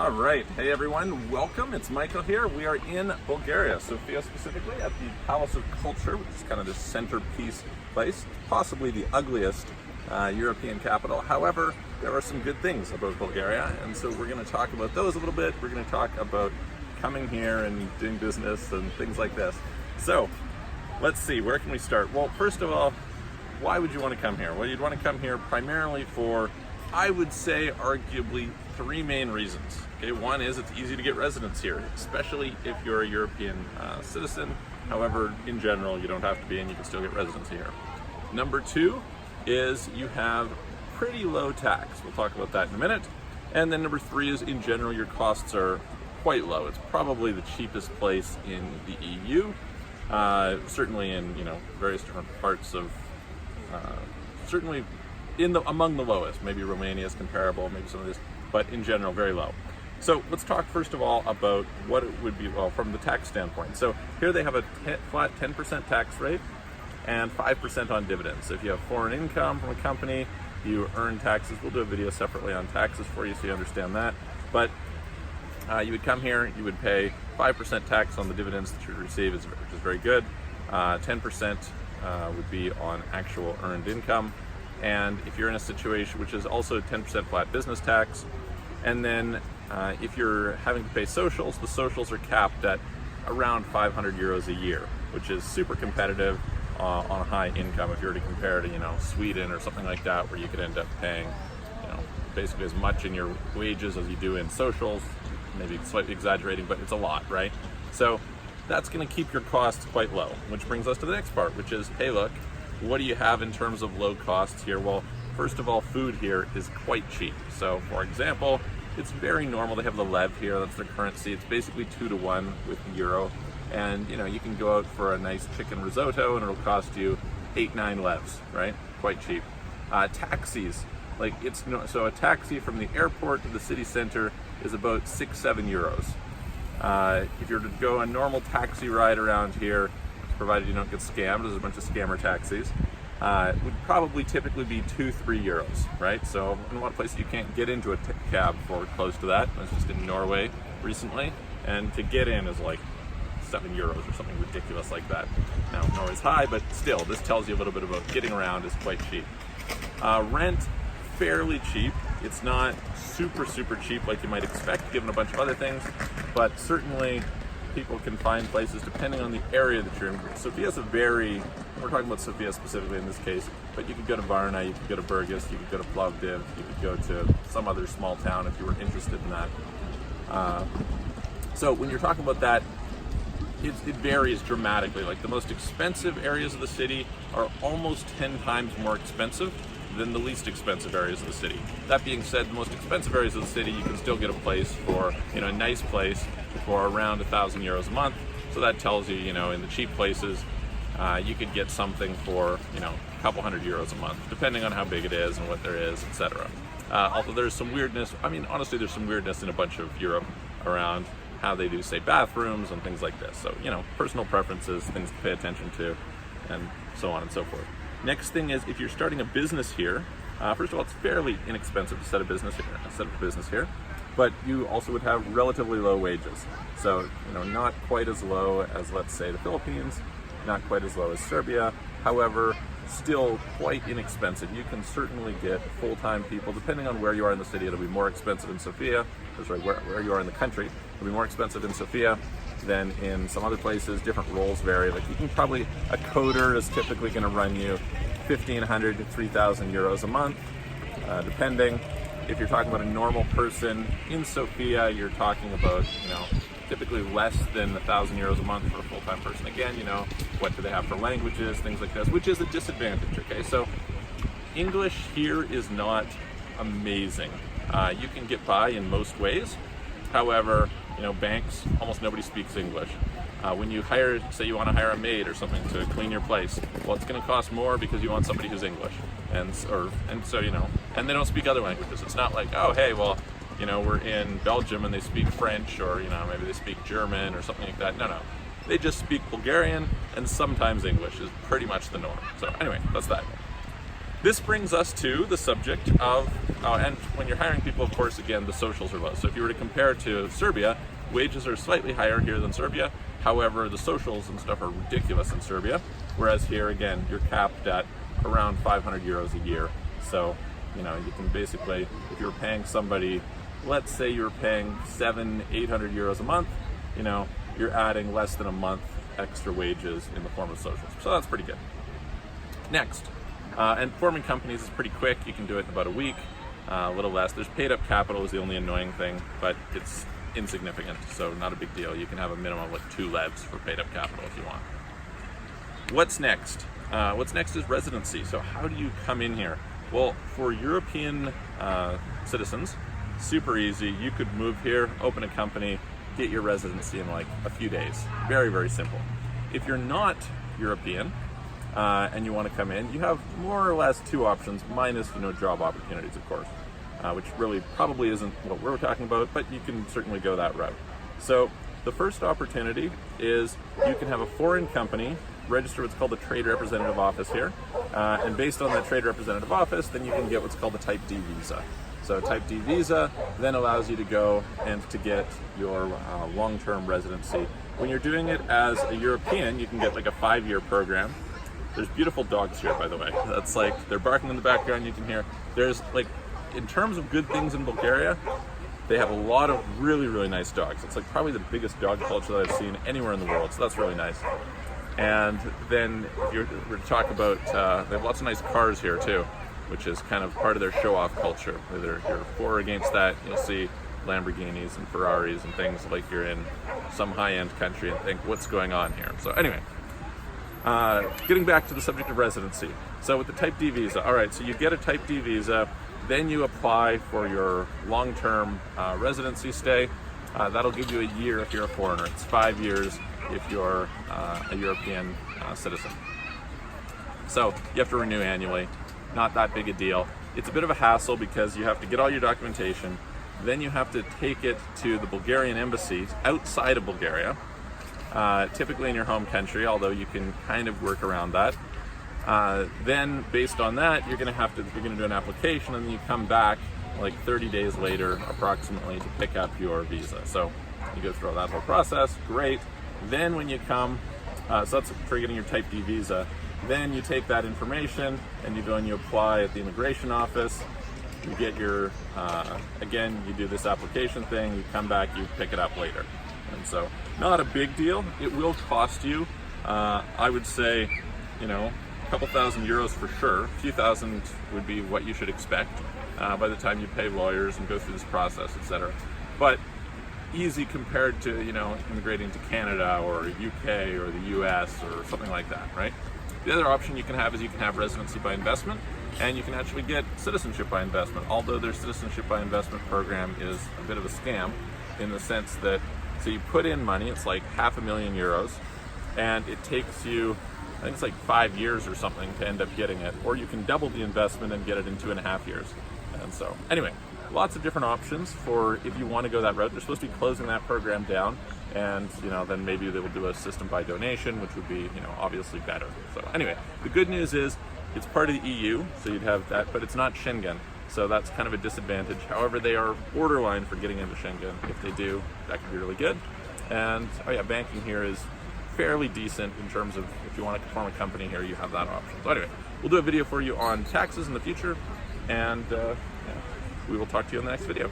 All right, hey everyone, welcome. It's Michael here. We are in Bulgaria, Sofia specifically, at the Palace of Culture, which is kind of the centerpiece place, possibly the ugliest European capital. However, there are some good things about Bulgaria, and so we're going to talk about those a little bit. We're going to talk about coming here and doing business and things like this. So, let's see, where can we start? Well, first of all, why would you want to come here? Well, you'd want to come here primarily for, I would say, arguably three main reasons. Okay, one is it's easy to get residence here, especially if you're a European citizen. However, in general, you don't have to be, and you can still get residency here. Number two is you have pretty low tax. We'll talk about that in a minute. And then number three is, in general, your costs are quite low. It's probably the cheapest place in the EU, certainly in various different parts of, certainly among the lowest. Maybe Romania is comparable, maybe some of this, but in general, very low. So let's talk first of all about what it would be, well, from the tax standpoint. So here they have a flat 10% tax rate and 5% on dividends. So if you have foreign income from a company, you earn taxes. We'll do a video separately on taxes for you so you understand that. But you would come here, you would pay 5% tax on the dividends that you receive, which is very good. 10% would be on actual earned income. And if you're in a situation which is also 10% flat business tax, and then if you're having to pay socials, the socials are capped at around 500 euros a year, which is super competitive on a high income. If you were to compare to Sweden or something like that, where you could end up paying basically as much in your wages as you do in socials, maybe slightly exaggerating, but it's a lot, right? So that's going to keep your costs quite low, which brings us to the next part, which is, hey, look, what do you have in terms of low costs here? Well, first of all, food here is quite cheap. So, for example, it's very normal. They have the lev here, that's their currency. It's basically 2 to 1 with the euro. And, you can go out for a nice chicken risotto and it'll cost you 8-9 levs, right? Quite cheap. Taxis, so a taxi from the airport to the city center is about 6-7 euros. If you're to go a normal taxi ride around here, provided you don't get scammed, there's a bunch of scammer taxis, would probably typically be 2-3 euros, right? So in a lot of places you can't get into a cab for close to that. I was just in Norway recently, and to get in is like 7 euros or something ridiculous like that. Now, Norway's high, but still, this tells you a little bit about getting around is quite cheap. Rent, fairly cheap. It's not super cheap like you might expect given a bunch of other things, but certainly people can find places depending on the area that you're in. Sofia's we're talking about Sofia specifically in this case, but you could go to Varna, you could go to Burgas, you could go to Plovdiv, you could go to some other small town if you were interested in that. So when you're talking about that, it varies dramatically. Like the most expensive areas of the city are almost 10 times more expensive than the least expensive areas of the city. That being said, the most expensive areas of the city, you can still get a place for, a nice place for around 1,000 euros a month. So that tells you, in the cheap places, you could get something for, a couple hundred euros a month, depending on how big it is and what there is, etc. Although there's some weirdness, honestly, there's some weirdness in a bunch of Europe around how they do, say, bathrooms and things like this. So, personal preferences, things to pay attention to, and so on and so forth. Next thing is, if you're starting a business here, first of all, it's fairly inexpensive to set up a business here, but you also would have relatively low wages. So, not quite as low as, let's say, the Philippines, not quite as low as Serbia. However, still quite inexpensive. You can certainly get full-time people, depending on where you are in the city. It'll be more expensive in Sofia, where you are in the country. It'll be more expensive in Sofia than in some other places. Different roles vary. Like a coder is typically going to run you 1,500 to 3,000 euros a month, depending. If you're talking about a normal person in Sofia, you're talking about, typically less than 1,000 euros a month for a full-time person. Again, what do they have for languages, things like this, which is a disadvantage, okay? So English here is not amazing. You can get by in most ways. However, banks, almost nobody speaks English. When you say you want to hire a maid or something to clean your place, well, it's going to cost more because you want somebody who's English, and so and they don't speak other languages. It's not like, oh, hey, well, we're in Belgium and they speak French, or maybe they speak German or something like that. No, they just speak Bulgarian, and sometimes English is pretty much the norm. So anyway, that's that. This brings us to the subject of, and when you're hiring people, of course, again, the socials are low. So if you were to compare to Serbia, wages are slightly higher here than Serbia. However, the socials and stuff are ridiculous in Serbia. Whereas here, again, you're capped at around 500 euros a year. So, you know, you can basically, if you're paying somebody, let's say you're paying 800 euros a month, you know, you're adding less than a month extra wages in the form of socials. So that's pretty good. Next, and forming companies is pretty quick. You can do it in about a week, a little less. There's paid up capital is the only annoying thing, but it's insignificant, so not a big deal. You can have a minimum of like 2 levs for paid up capital if you want. What's next? What's next is residency. So how do you come in here? Well, for European citizens, super easy. You could move here, open a company, get your residency in like a few days. Very, very simple. If you're not European and you want to come in, you have more or less 2 options, minus, you know, job opportunities, of course, which really probably isn't what we're talking about, but you can certainly go that route. So the first opportunity is you can have a foreign company register what's called the trade representative office here, and based on that trade representative office, then you can get what's called the Type D visa. So Type D visa then allows you to go and to get your long-term residency. When you're doing it as a European, you can get like a 5-year program. There's beautiful dogs here, by the way. That's like, they're barking in the background, you can hear. There's like, in terms of good things in Bulgaria, they have a lot of really, really nice dogs. It's like probably the biggest dog culture that I've seen anywhere in the world, so that's really nice. And then if you're to talk about, they have lots of nice cars here too, which is kind of part of their show-off culture. Whether you're for or against that, you'll see Lamborghinis and Ferraris and things like you're in some high-end country and think, what's going on here? So anyway, getting back to the subject of residency. So with the Type D visa, all right, so you get a Type D visa, then you apply for your long-term residency stay. That'll give you a year if you're a foreigner. It's 5 years if you're a European citizen. So you have to renew annually. Not that big a deal. It's a bit of a hassle because you have to get all your documentation, then you have to take it to the Bulgarian embassy outside of Bulgaria, typically in your home country, although you can kind of work around that. Then based on that, you're going to do an application, and then you come back like 30 days later approximately to pick up your visa. So you go through that whole process, great. Then when you come, so that's for getting your Type D visa. Then you take that information and you go and you apply at the immigration office. You get your, again, you do this application thing, you come back, you pick it up later. And so, not a big deal. It will cost you, I would say, you know, a couple thousand euros for sure. A few thousand would be what you should expect by the time you pay lawyers and go through this process, etc. But easy compared to, you know, immigrating to Canada or UK or the US or something like that, right? The other option you can have is you can have residency by investment, and you can actually get citizenship by investment, although their citizenship by investment program is a bit of a scam in the sense that, so you put in money, it's like €500,000 euros, and it takes you, I think it's like 5 years or something to end up getting it, or you can double the investment and get it in 2.5 years. And so, anyway, lots of different options for if you want to go that route. They're supposed to be closing that program down, and you know, then maybe they will do a system by donation, which would be, you know, obviously better. So anyway, the good news is it's part of the EU, so you'd have that, but it's not Schengen, so that's kind of a disadvantage. However, they are borderline for getting into Schengen. If they do, that could be really good. And oh yeah, banking here is fairly decent in terms of if you want to form a company here, you have that option. So anyway, we'll do a video for you on taxes in the future, and yeah, we will talk to you in the next video.